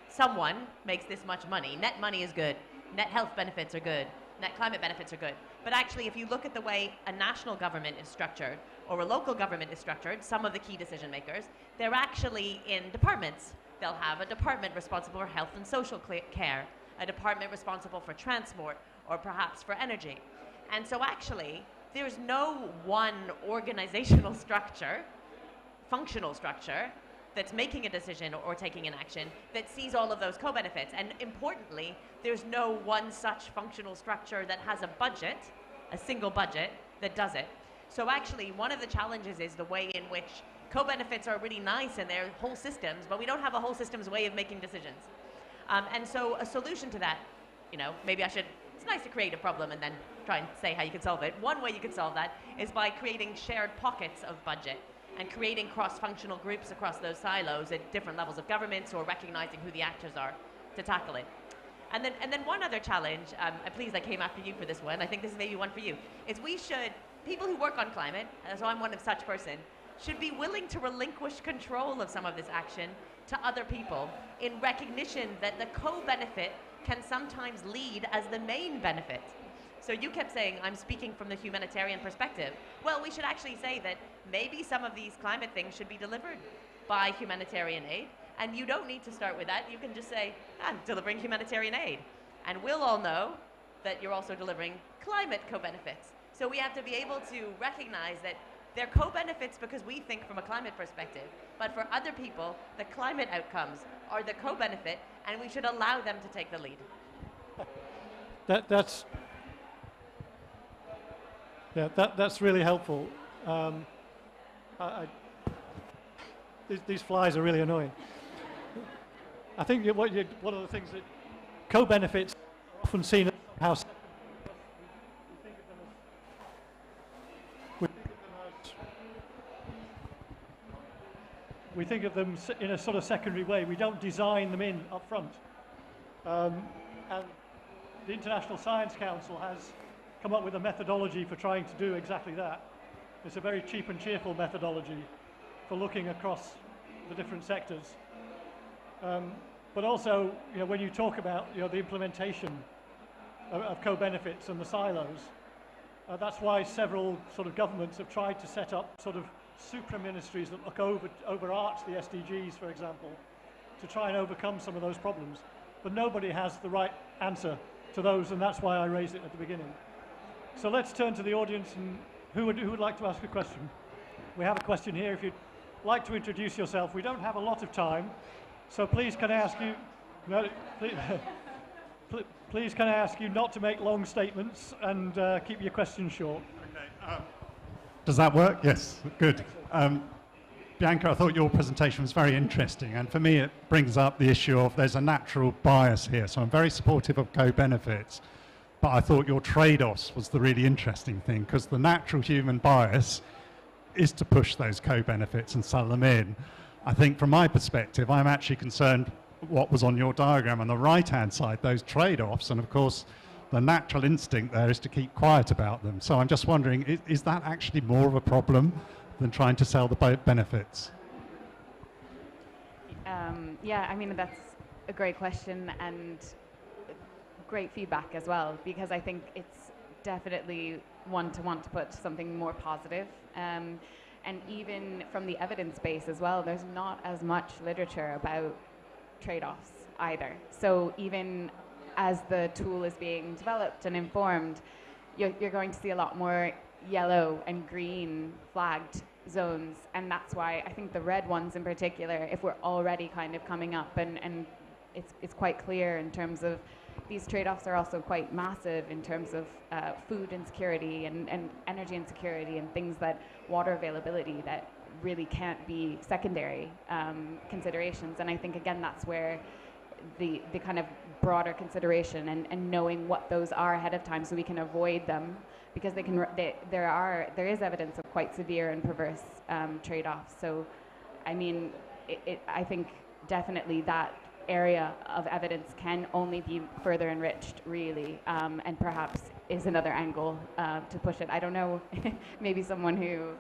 someone makes this much money. Net money is good, net health benefits are good, net climate benefits are good. But actually, if you look at the way a national government is structured or a local government is structured, some of the key decision makers, they're actually in departments. They'll have a department responsible for health and social care, a department responsible for transport, or perhaps for energy. And so actually, there's no one organizational structure, functional structure, that's making a decision or taking an action that sees all of those co-benefits. And importantly, there's no one such functional structure that has a budget, a single budget, that does it. So actually, one of the challenges is the way in which co-benefits are really nice and they're whole systems, but we don't have a whole systems way of making decisions. And so a solution to that, maybe it's nice to create a problem and then try and say how you can solve it. One way you can solve that is by creating shared pockets of budget and creating cross-functional groups across those silos at different levels of governments, or recognizing who the actors are to tackle it. And then one other challenge, I'm pleased I came after you for this one, I think this is maybe one for you, is people who work on climate, so I'm one of such person, should be willing to relinquish control of some of this action to other people in recognition that the co-benefit can sometimes lead as the main benefit. So you kept saying, I'm speaking from the humanitarian perspective. Well, we should actually say that maybe some of these climate things should be delivered by humanitarian aid, and you don't need to start with that. You can just say, I'm delivering humanitarian aid. And we'll all know that you're also delivering climate co-benefits. So we have to be able to recognize that They're co-benefits because we think from a climate perspective, but for other people, the climate outcomes are the co-benefit, and we should allow them to take the lead. That's really helpful. These flies are really annoying. I think one of the things that co-benefits are often seen as how we think of them in a sort of secondary way. We don't design them in up front. And the International Science Council has come up with a methodology for trying to do exactly that. It's a very cheap and cheerful methodology for looking across the different sectors. But also, when you talk about the implementation of co-benefits and the silos, that's why several sort of governments have tried to set up sort of supra-ministries that look overarch the SDGs, for example, to try and overcome some of those problems. But nobody has the right answer to those, and that's why I raised it at the beginning. So let's turn to the audience, and who would like to ask a question? We have a question here. If you'd like to introduce yourself, we don't have a lot of time, so please can I ask you, no, please can I ask you not to make long statements and keep your questions short. Okay. Does that work? Yes, good. Bianca, I thought your presentation was very interesting, and for me it brings up the issue of there's a natural bias here, so I'm very supportive of co-benefits, but I thought your trade-offs was the really interesting thing, because the natural human bias is to push those co-benefits and sell them in. I think from my perspective, I'm actually concerned what was on your diagram on the right-hand side, those trade-offs, and of course the natural instinct there is to keep quiet about them. So I'm just wondering, is that actually more of a problem than trying to sell the benefits? Yeah, I mean, that's a great question and great feedback as well, because I think it's definitely one to want to put something more positive. And even from the evidence base as well, there's not as much literature about trade-offs either. So even as the tool is being developed and informed, you're going to see a lot more yellow and green flagged zones, and that's why I think the red ones in particular, if we're already kind of coming up, and it's quite clear in terms of these trade-offs are also quite massive in terms of food insecurity and energy insecurity and things that water availability that really can't be secondary considerations. And I think again that's where the kind of broader consideration and knowing what those are ahead of time so we can avoid them, because there is evidence of quite severe and perverse trade-offs. So I mean I think definitely that area of evidence can only be further enriched really, and perhaps is another angle to push it. I don't know, maybe someone who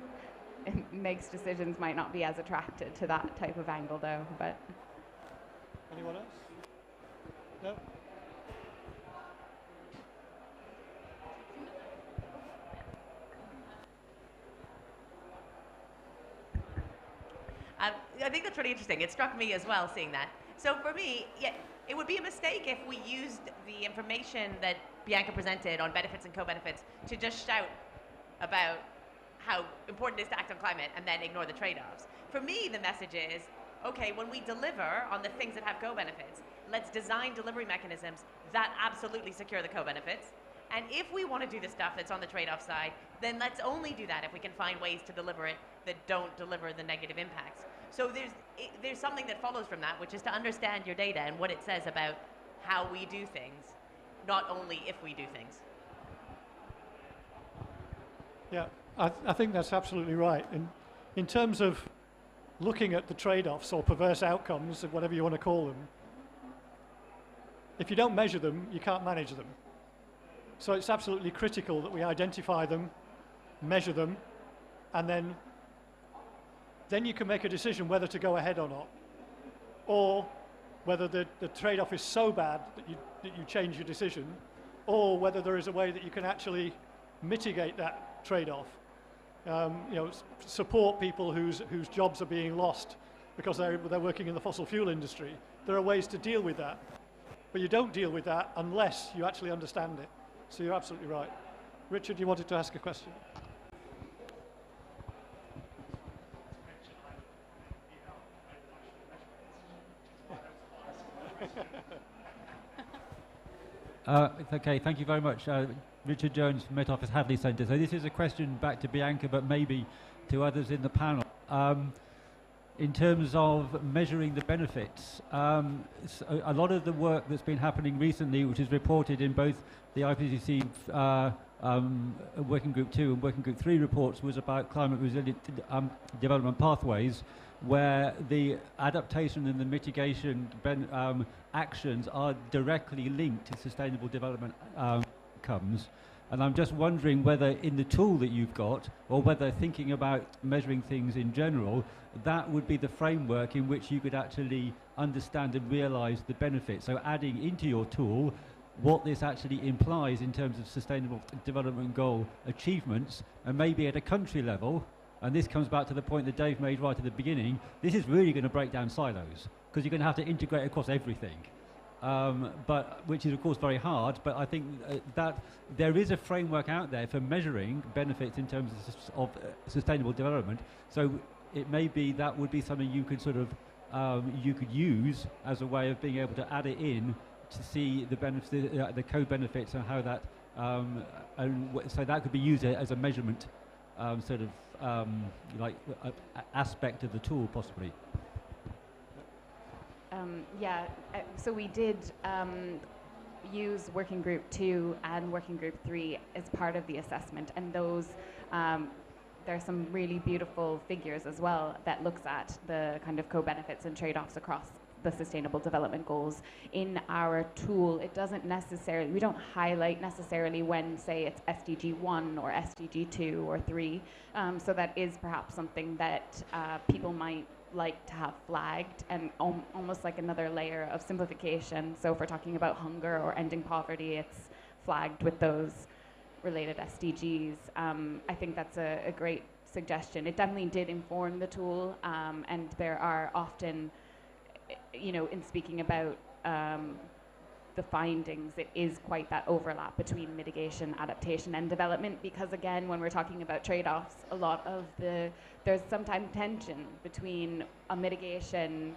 makes decisions might not be as attracted to that type of angle though. But anyone else? No? I think that's really interesting. It struck me as well seeing that. So for me, yeah, it would be a mistake if we used the information that Bianca presented on benefits and co-benefits to just shout about how important it is to act on climate and then ignore the trade-offs. For me, the message is, okay, when we deliver on the things that have co-benefits, let's design delivery mechanisms that absolutely secure the co-benefits. And if we want to do the stuff that's on the trade-off side, then let's only do that if we can find ways to deliver it that don't deliver the negative impacts. So there's something that follows from that, which is to understand your data and what it says about how we do things, not only if we do things. Yeah, I think that's absolutely right. In terms of looking at the trade-offs or perverse outcomes, of whatever you want to call them, if you don't measure them, you can't manage them. So it's absolutely critical that we identify them, measure them, and then you can make a decision whether to go ahead or not, or whether the trade-off is so bad that you change your decision, or whether there is a way that you can actually mitigate that trade-off. Support people whose jobs are being lost because they're working in the fossil fuel industry. There are ways to deal with that, but you don't deal with that unless you actually understand it. So you're absolutely right. Richard, you wanted to ask a question? It's okay, thank you very much. Richard Jones from Met Office Hadley Centre. So this is a question back to Bianca, but maybe to others in the panel. In terms of measuring the benefits, a lot of the work that's been happening recently, which is reported in both the IPCC Working Group 2 and Working Group 3 reports, was about climate resilient development pathways, where the adaptation and the mitigation actions are directly linked to sustainable development outcomes. And I'm just wondering whether in the tool that you've got, or whether thinking about measuring things in general, that would be the framework in which you could actually understand and realise the benefits. So adding into your tool what this actually implies in terms of sustainable development goal achievements, and maybe at a country level, and this comes back to the point that Dave made right at the beginning, this is really going to break down silos, because you're going to have to integrate across everything. But which is of course very hard, but I think that there is a framework out there for measuring benefits in terms of sustainable development. So it may be that would be something you could sort of you could use as a way of being able to add it in to see the benefits, the co-benefits, and how that so that could be used as a measurement sort of aspect of the tool possibly. So we did use Working Group 2 and Working Group 3 as part of the assessment, and those there are some really beautiful figures as well that looks at the kind of co-benefits and trade-offs across the Sustainable Development Goals. In our tool, it doesn't necessarily, we don't highlight necessarily when, say, it's SDG 1 or SDG 2 or 3, so that is perhaps something that people might like to have flagged, and almost like another layer of simplification. So if we're talking about hunger or ending poverty, it's flagged with those related SDGs. I think that's a great suggestion. It definitely did inform the tool, and there are often, in speaking about the findings, it is quite that overlap between mitigation, adaptation, and development, because again, when we're talking about trade-offs, a lot of there's sometimes tension between a mitigation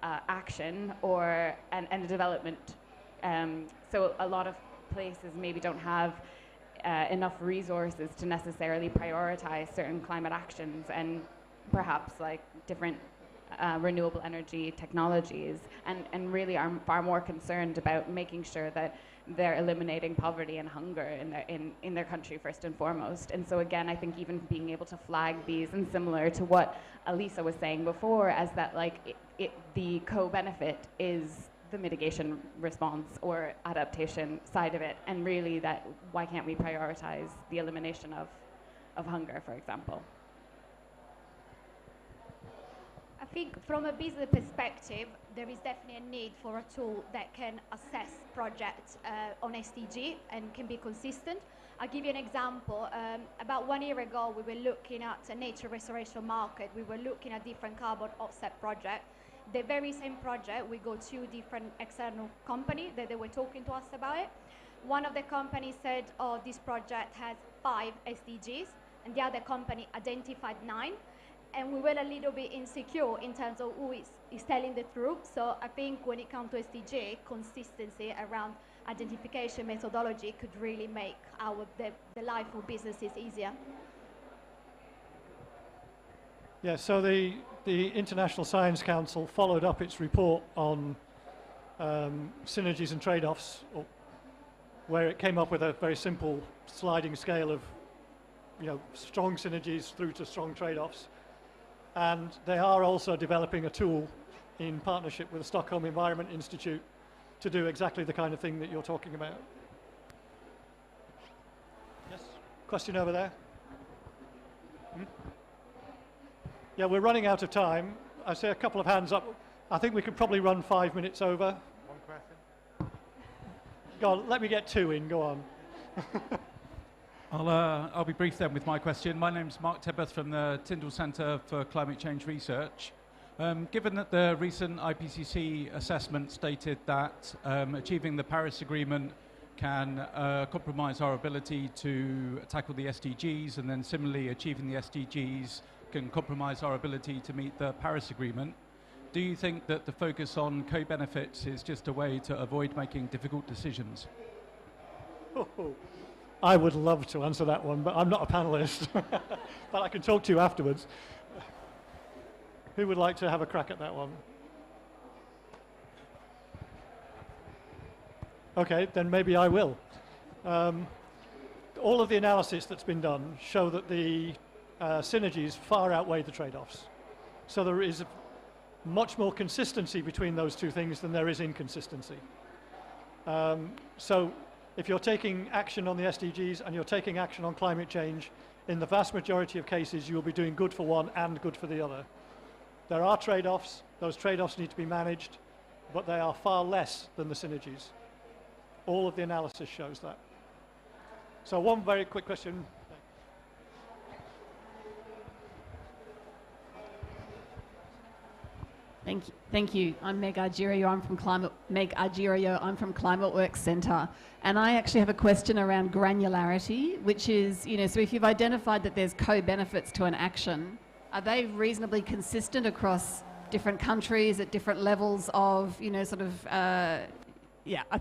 action and a development. So a lot of places maybe don't have enough resources to necessarily prioritize certain climate actions, and perhaps like different renewable energy technologies, and really are far more concerned about making sure that they're eliminating poverty and hunger in their country first and foremost. And so again, I think even being able to flag these, and similar to what Elisa was saying before, as that like the co-benefit is the mitigation response or adaptation side of it, and really that why can't we prioritize the elimination of hunger, for example. I think from a business perspective, there is definitely a need for a tool that can assess projects on SDG and can be consistent. I'll give you an example. About 1 year ago, we were looking at a nature restoration market. We were looking at different carbon offset projects. The very same project, we got 2 different external companies that they were talking to us about it. One of the companies said, oh, this project has 5 SDGs, and the other company identified 9. And we were a little bit insecure in terms of who is telling the truth. So I think when it comes to SDG, consistency around identification methodology could really make the life of businesses easier. Yeah, so the International Science Council followed up its report on synergies and trade-offs, where it came up with a very simple sliding scale of strong synergies through to strong trade-offs. And they are also developing a tool in partnership with the Stockholm Environment Institute to do exactly the kind of thing that you're talking about. Yes? Question over there? Yeah, we're running out of time. I see a couple of hands up. I think we could probably run 5 minutes over. One question. Go on, let me get 2 in, go on. I'll be brief then with my question. My name's Mark Tebbuth from the Tyndall Centre for Climate Change Research. Given that the recent IPCC assessment stated that achieving the Paris Agreement can compromise our ability to tackle the SDGs, and then similarly achieving the SDGs can compromise our ability to meet the Paris Agreement, do you think that the focus on co-benefits is just a way to avoid making difficult decisions? I would love to answer that one, but I'm not a panelist. But I can talk to you afterwards. Who would like to have a crack at that one? Okay, then maybe I will. All of the analysis that's been done show that the synergies far outweigh the trade-offs. So there is much more consistency between those two things than there is inconsistency. So if you're taking action on the SDGs and you're taking action on climate change, in the vast majority of cases you will be doing good for one and good for the other. There are trade-offs, those trade-offs need to be managed, but they are far less than the synergies. All of the analysis shows that. So one very quick question. Thank you. I'm Meg Argerio. I'm from ClimateWorks Centre, and I actually have a question around granularity, which is, so if you've identified that there's co-benefits to an action, are they reasonably consistent across different countries at different levels of, I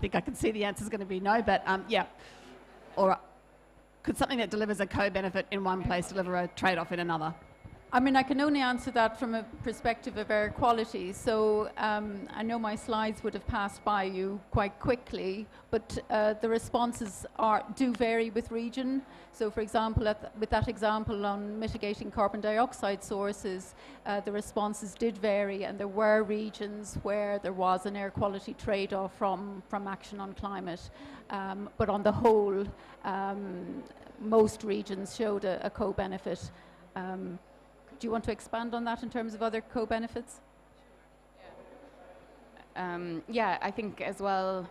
think I can see the answer is going to be no, but yeah. Or could something that delivers a co-benefit in one place deliver a trade-off in another? I mean, I can only answer that from a perspective of air quality. So I know my slides would have passed by you quite quickly, but the responses do vary with region. So for example, with that example on mitigating carbon dioxide sources, the responses did vary, and there were regions where there was an air quality trade-off from action on climate. But on the whole, most regions showed a co-benefit. Do you want to expand on that in terms of other co-benefits? Yeah, I think as well,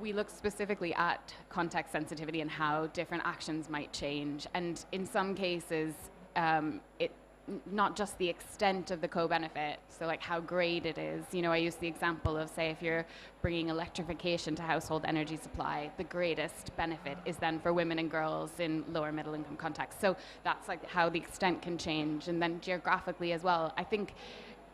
we look specifically at context sensitivity and how different actions might change. And in some cases, not just the extent of the co-benefit, so like how great it is. I use the example of, say, if you're bringing electrification to household energy supply, the greatest benefit is then for women and girls in lower middle income contexts. So that's like how the extent can change. And then geographically as well, I think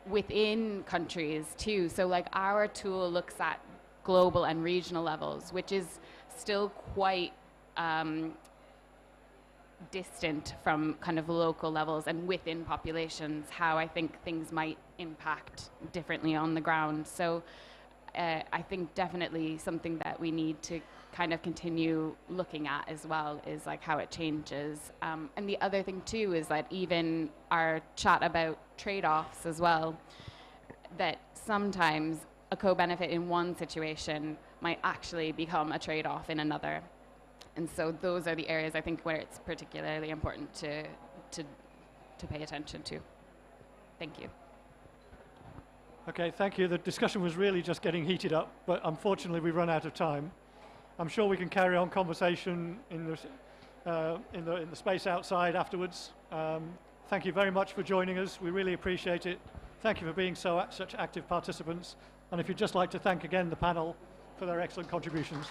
within countries too. So like our tool looks at global and regional levels, which is still quite distant from kind of local levels and within populations, how I think things might impact differently on the ground. So I think definitely something that we need to kind of continue looking at as well is like how it changes. And the other thing too is that even our chat about trade-offs as well, that sometimes a co-benefit in one situation might actually become a trade-off in another. And so those are the areas I think where it's particularly important to pay attention to. Thank you. Okay, thank you. The discussion was really just getting heated up, but unfortunately we've run out of time. I'm sure we can carry on conversation in the space outside afterwards. Thank you very much for joining us. We really appreciate it. Thank you for being such active participants. And if you'd just like to thank again the panel for their excellent contributions.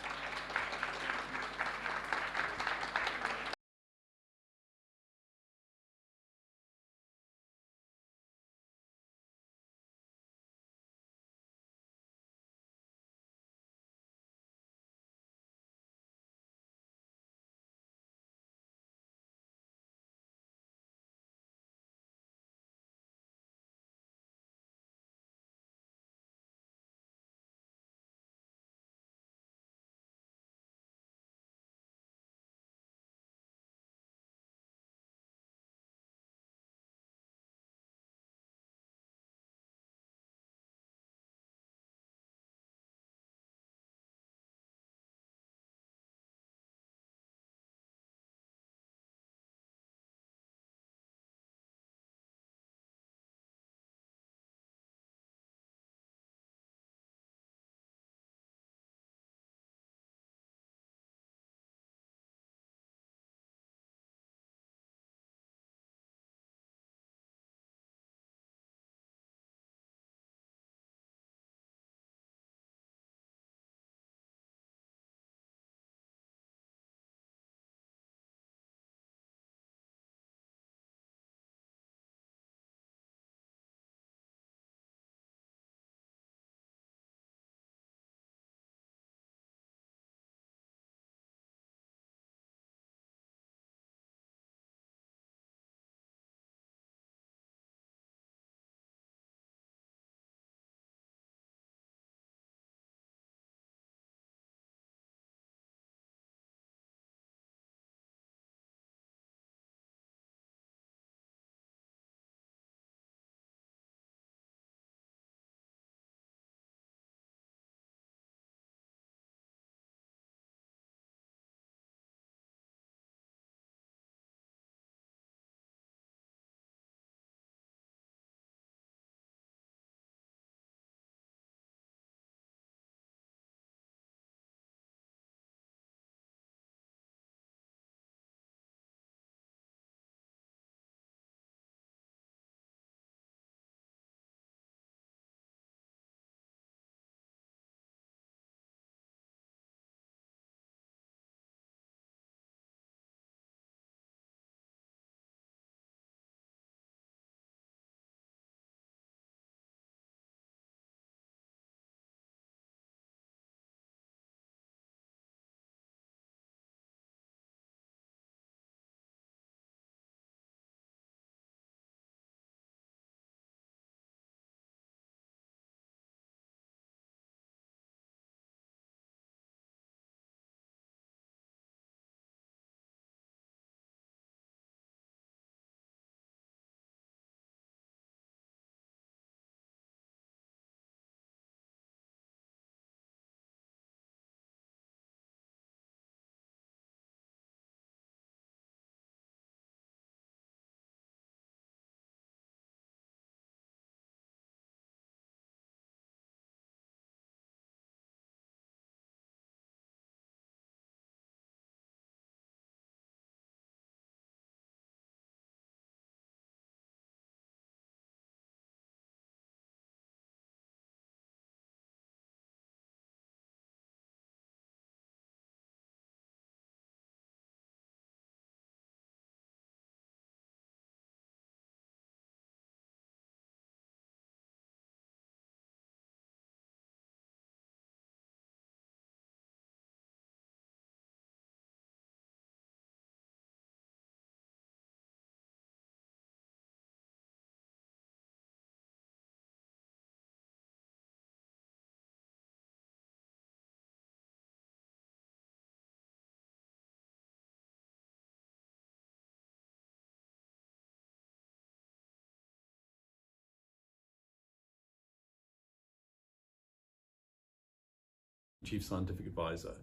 Chief Scientific Advisor,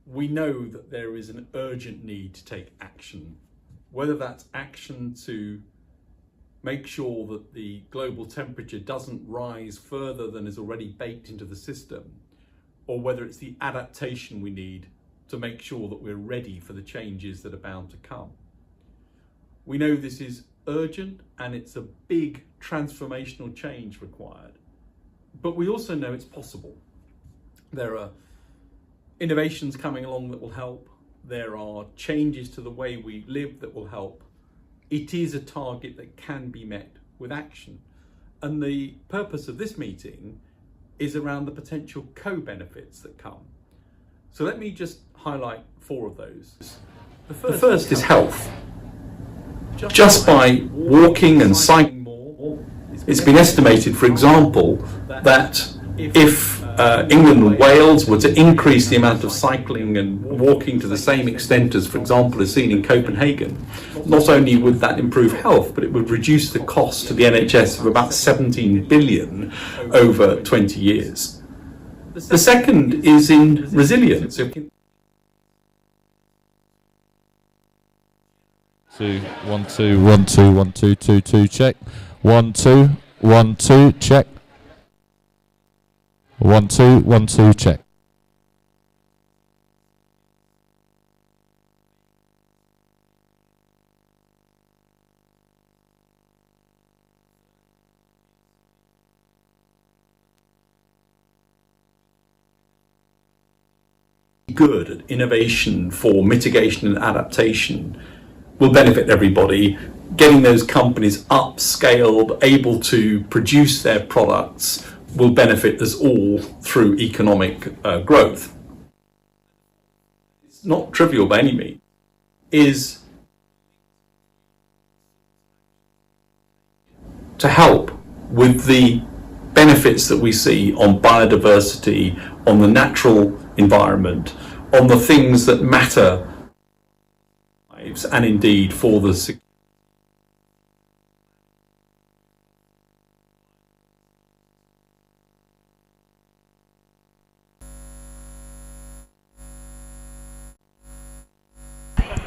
we know that there is an urgent need to take action, whether that's action to make sure that the global temperature doesn't rise further than is already baked into the system, or whether it's the adaptation we need to make sure that we're ready for the changes that are bound to come. We know this is urgent and it's a big transformational change required, but we also know it's possible. There are innovations coming along that will help. There are changes to the way we live that will help. It is a target that can be met with action. And the purpose of this meeting is around the potential co-benefits that come. So let me just highlight 4 of those. The first is health. Just by walking and cycling more, it's been estimated, for example, that if England and Wales were to increase the amount of cycling and walking to the same extent as, for example, is seen in Copenhagen, not only would that improve health, but it would reduce the cost to the NHS of about 17 billion over 20 years. The second is in resilience. 2 1 2 1 2 1 2 2 2 check 1 2 1 2 check 1 2 1 2 check. Good at innovation for mitigation and adaptation will benefit everybody. Getting those companies upscaled, able to produce their products, will benefit us all through economic growth. It's not trivial by any means, is to help with the benefits that we see on biodiversity, on the natural environment, on the things that matter, and indeed for the